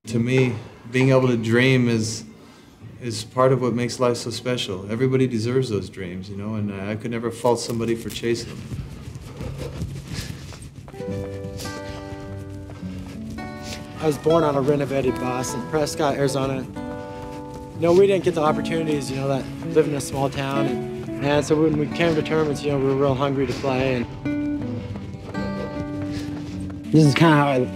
To me, being able to dream is part of what makes life so special. Everybody deserves those dreams, you know, and I could never fault somebody for chasing them. I was born on a renovated bus in Prescott, Arizona. You know, we didn't get the opportunities, you know, that live in a small town. And so when we came to tournaments, you know, we were real hungry to play. And this is kind of how I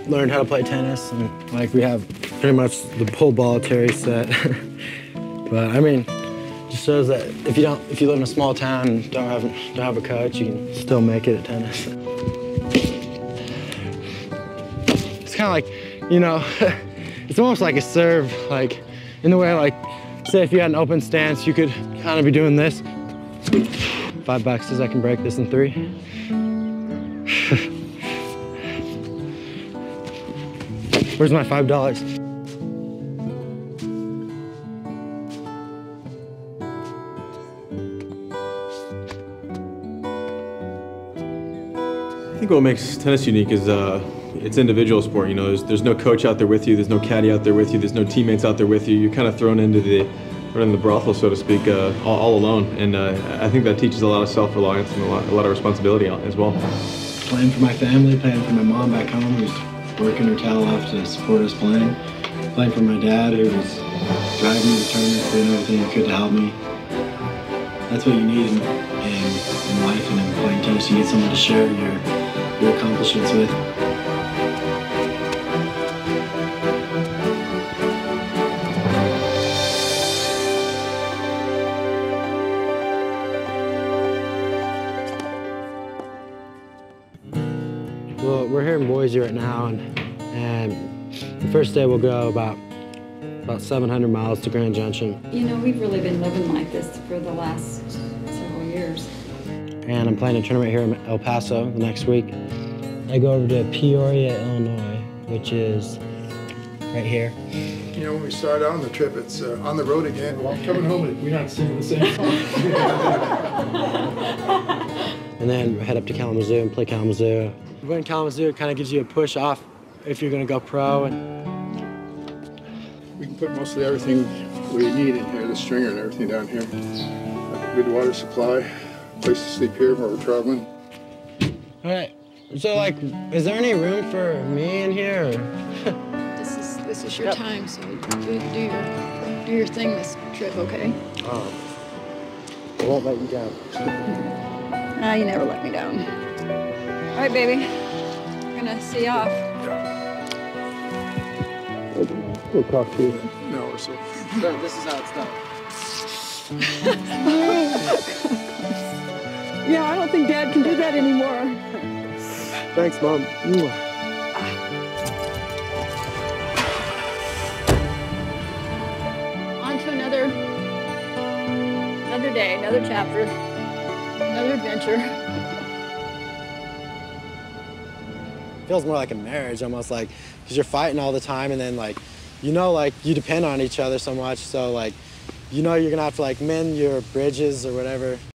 learned how to play tennis. And like we have pretty much the whole ball Terry set. But I mean, it just shows that if you live in a small town and don't have a coach, you can still make it at tennis. It's kind of like, you know, it's almost like a serve, like in the way, like, say if you had an open stance, you could kind of be doing this. $5 says I can break this in 3. Where's my $5? I think what makes tennis unique is it's individual sport. You know, there's no coach out there with you, there's no caddy out there with you, there's no teammates out there with you. You're kind of thrown into the brothel, so to speak, all alone. And I think that teaches a lot of self-reliance and a lot of responsibility as well. Playing for my family, playing for my mom back home, who's working her tail off to support us playing. Playing for my dad, who was driving me to tournaments, doing everything he could to help me. That's what you need in life and in playing tennis. You need someone to share your accomplishments with. Well, we're here in Boise right now, and the first day we'll go about 700 miles to Grand Junction. You know, we've really been living like this for the last several years. And I'm playing a tournament here in El Paso the next week. I go over to Peoria, Illinois, which is right here. You know, when we start out on the trip, it's on the road again. Well, I'm coming home, we're not singing the same song. And then head up to Kalamazoo and play Kalamazoo. Winning Kalamazoo kind of gives you a push off if you're going to go pro. We can put mostly everything we need in here, the stringer and everything down here. A good water supply, place to sleep here while we're traveling. All right. So, like, is there any room for me in here? Or? This is your time, so do your thing this trip, okay? Oh. I won't let you down. You never let me down. All right, baby. We're gonna see you off. We'll talk to you. No, or so. This is how it's done. Yeah, I don't think Dad can do that anymore. Thanks, Mom. On to another day, another chapter, another adventure. Feels more like a marriage, almost, like, because you're fighting all the time, and then, like, you know, like, you depend on each other so much, so, like, you know you're gonna have to, like, mend your bridges or whatever.